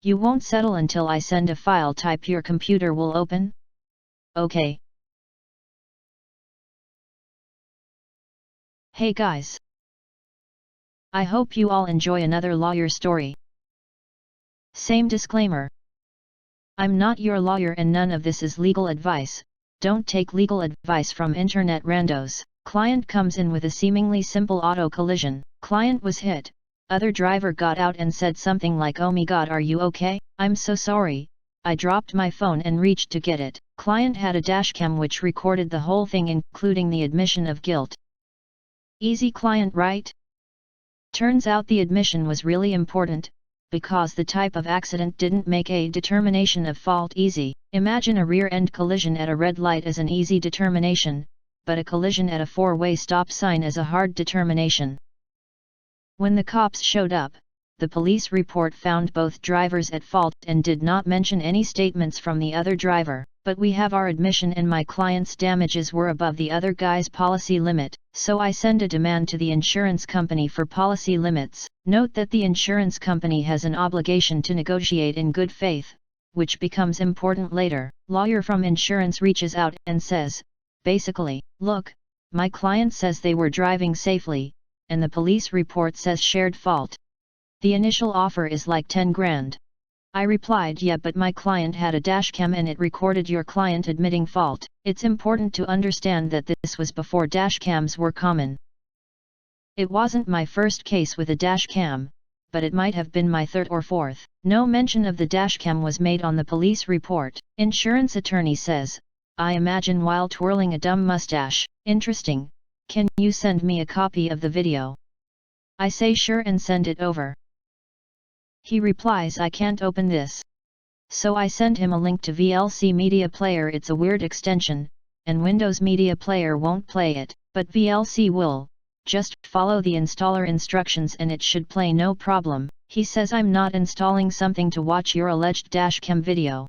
You won't settle until I send a file type your computer will open? Okay. Hey guys. I hope you all enjoy another lawyer story. Same disclaimer. I'm not your lawyer and none of this is legal advice. Don't take legal advice from internet randos. Client comes in with a seemingly simple auto collision. Client was hit. Other driver got out and said something like, "Oh my god, are you okay? I'm so sorry. I dropped my phone and reached to get it." Client had a dashcam which recorded the whole thing including the admission of guilt. Easy client, right? Turns out the admission was really important, because the type of accident didn't make a determination of fault easy. Imagine a rear-end collision at a red light as an easy determination, but a collision at a four-way stop sign as a hard determination. When the cops showed up, the police report found both drivers at fault and did not mention any statements from the other driver. But we have our admission and my client's damages were above the other guy's policy limit, so I send a demand to the insurance company for policy limits. Note that the insurance company has an obligation to negotiate in good faith, which becomes important later. Lawyer from insurance reaches out and says, basically, look, my client says they were driving safely, and the police report says shared fault. The initial offer is like 10 grand. I replied, yeah, but my client had a dashcam and it recorded your client admitting fault. It's important to understand that this was before dashcams were common. It wasn't my first case with a dashcam, but it might have been my third or fourth. No mention of the dashcam was made on the police report. Insurance attorney says, I imagine while twirling a dumb mustache. Interesting. Can you send me a copy of the video? I say sure and send it over. He replies, I can't open this. So I send him a link to VLC Media Player. It's a weird extension, and Windows Media Player won't play it, but VLC will. Just follow the installer instructions and it should play no problem. He says, I'm not installing something to watch your alleged dashcam video.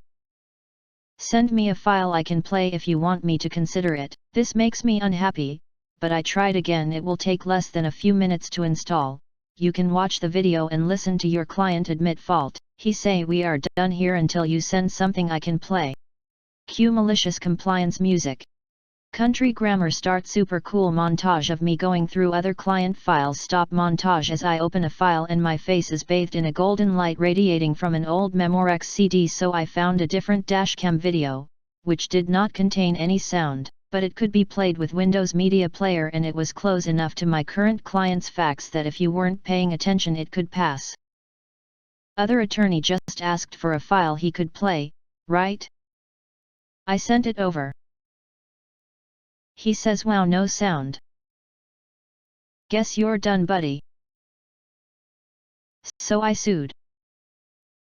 Send me a file I can play if you want me to consider it. This makes me unhappy, but I tried again. It will take less than a few minutes to install. You can watch the video and listen to your client admit fault. He say, we are done here until you send something I can play. Cue malicious compliance music. Country grammar start. Super cool montage of me going through other client files. Stop montage as I open a file and my face is bathed in a golden light radiating from an old Memorex CD. So I found a different dashcam video, which did not contain any sound, but it could be played with Windows Media Player and it was close enough to my current client's fax that if you weren't paying attention it could pass. Other attorney just asked for a file he could play, right? I sent it over. He says, wow, no sound. Guess you're done, buddy. So I sued.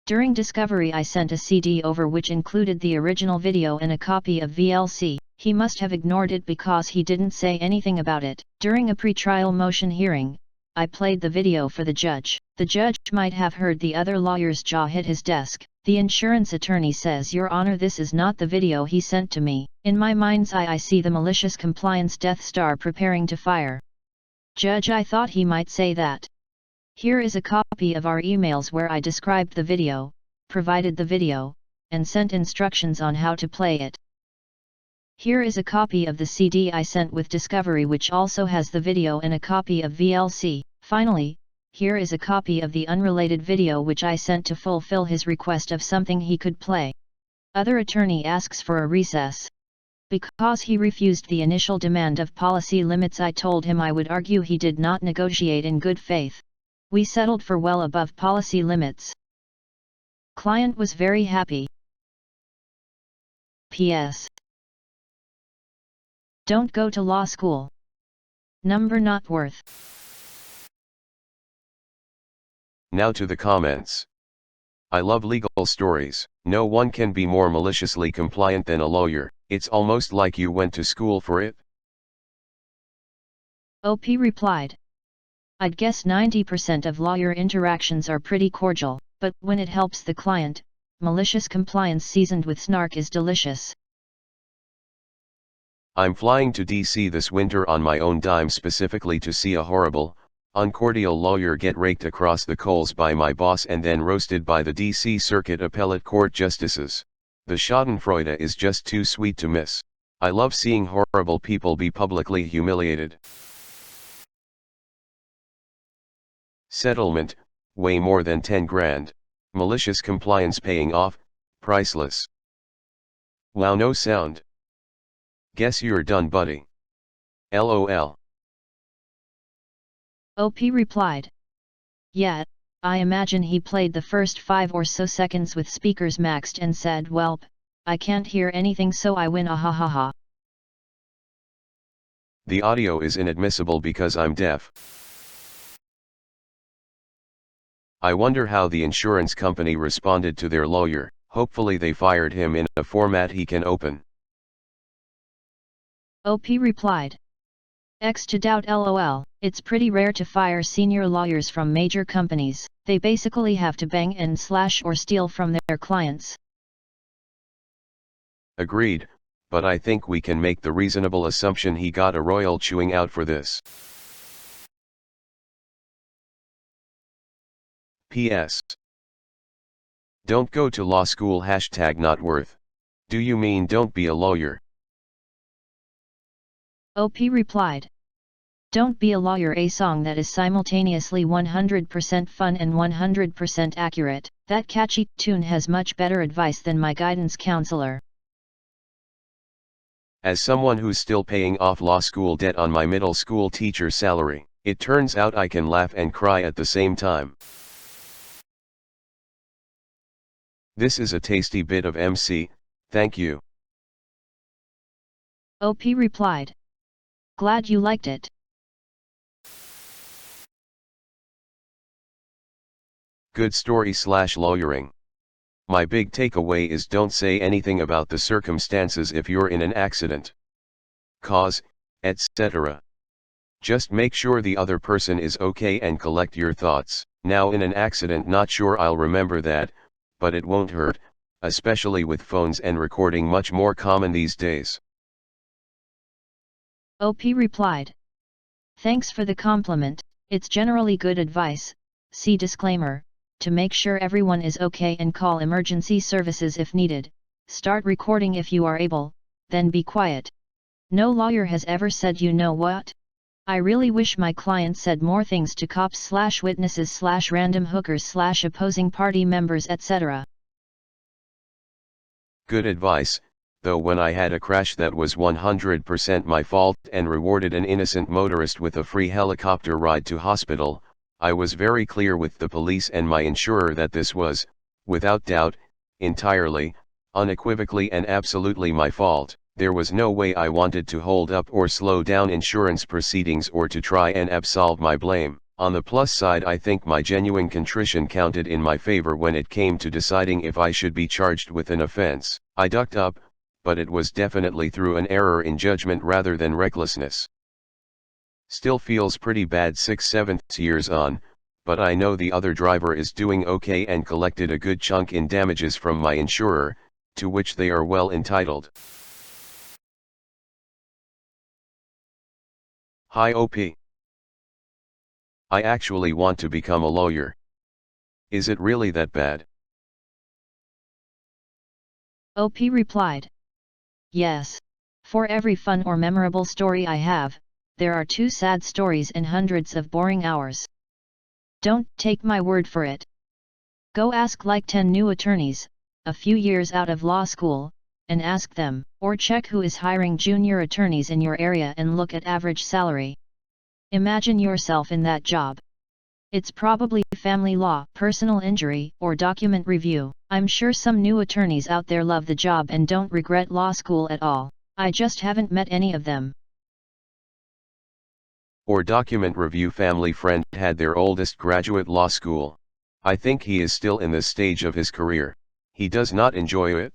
During discovery I sent a CD over which included the original video and a copy of VLC. He must have ignored it because he didn't say anything about it. During a pretrial motion hearing, I played the video for the judge. The judge might have heard the other lawyer's jaw hit his desk. The insurance attorney says, Your Honor, this is not the video he sent to me. In my mind's eye I see the malicious compliance Death Star preparing to fire. Judge, I thought he might say that. Here is a copy of our emails where I described the video, provided the video, and sent instructions on how to play it. Here is a copy of the CD I sent with discovery which also has the video and a copy of VLC. Finally, here is a copy of the unrelated video which I sent to fulfill his request of something he could play. Other attorney asks for a recess. Because he refused the initial demand of policy limits, I told him I would argue he did not negotiate in good faith. We settled for well above policy limits. Client was very happy. P.S. Don't go to law school. Number not worth. Now to the comments. I love legal stories. No one can be more maliciously compliant than a lawyer. It's almost like you went to school for it. OP replied. I'd guess 90% of lawyer interactions are pretty cordial, but when it helps the client, malicious compliance seasoned with snark is delicious. I'm flying to DC this winter on my own dime specifically to see a horrible, Uncordial lawyer get raked across the coals by my boss and then roasted by the DC Circuit Appellate Court justices. The schadenfreude is just too sweet to miss. I love seeing horrible people be publicly humiliated. Settlement, way more than 10 grand. Malicious compliance paying off, priceless. Wow, no sound. Guess you're done, buddy. LOL. OP replied. Yeah, I imagine he played the first 5 or so seconds with speakers maxed and said, "Welp, I can't hear anything, so I win, ahahaha." The audio is inadmissible because I'm deaf. I wonder how the insurance company responded to their lawyer. Hopefully they fired him in a format he can open. OP replied. X to doubt, lol. It's pretty rare to fire senior lawyers from major companies. They basically have to bang and slash or steal from their clients. Agreed, but I think we can make the reasonable assumption he got a royal chewing out for this. PS. Don't go to law school, #not worth. Do you mean don't be a lawyer? OP replied. Don't be a lawyer, a song that is simultaneously 100% fun and 100% accurate. That catchy tune has much better advice than my guidance counselor. As someone who's still paying off law school debt on my middle school teacher's salary, it turns out I can laugh and cry at the same time. This is a tasty bit of MC, thank you. OP replied. Glad you liked it. Good story / lawyering. My big takeaway is don't say anything about the circumstances if you're in an accident, cause, etc. Just make sure the other person is okay and collect your thoughts. Now, in an accident, not sure I'll remember that, but it won't hurt, especially with phones and recording much more common these days. OP replied. Thanks for the compliment, it's generally good advice. See disclaimer, to make sure everyone is okay and call emergency services if needed. Start recording if you are able, then be quiet. No lawyer has ever said you know what? I really wish my client said more things to cops / witnesses / random hookers / opposing party members, etc. Good advice, though when I had a crash that was 100% my fault and rewarded an innocent motorist with a free helicopter ride to hospital, I was very clear with the police and my insurer that this was, without doubt, entirely, unequivocally and absolutely my fault. There was no way I wanted to hold up or slow down insurance proceedings or to try and absolve my blame. On the plus side, I think my genuine contrition counted in my favor when it came to deciding if I should be charged with an offense. I ducked up, but it was definitely through an error in judgment rather than recklessness. Still feels pretty bad 6/7 years on, but I know the other driver is doing okay and collected a good chunk in damages from my insurer, to which they are well entitled. Hi OP. I actually want to become a lawyer. Is it really that bad? OP replied. Yes. For every fun or memorable story I have, there are 2 sad stories and hundreds of boring hours. Don't take my word for it. Go ask like 10 new attorneys, a few years out of law school, and ask them, or check who is hiring junior attorneys in your area and look at average salary. Imagine yourself in that job. It's probably family law, personal injury, or document review. I'm sure some new attorneys out there love the job and don't regret law school at all. I just haven't met any of them. Or document review. Family friend had their oldest graduate law school. I think he is still in this stage of his career. He does not enjoy it.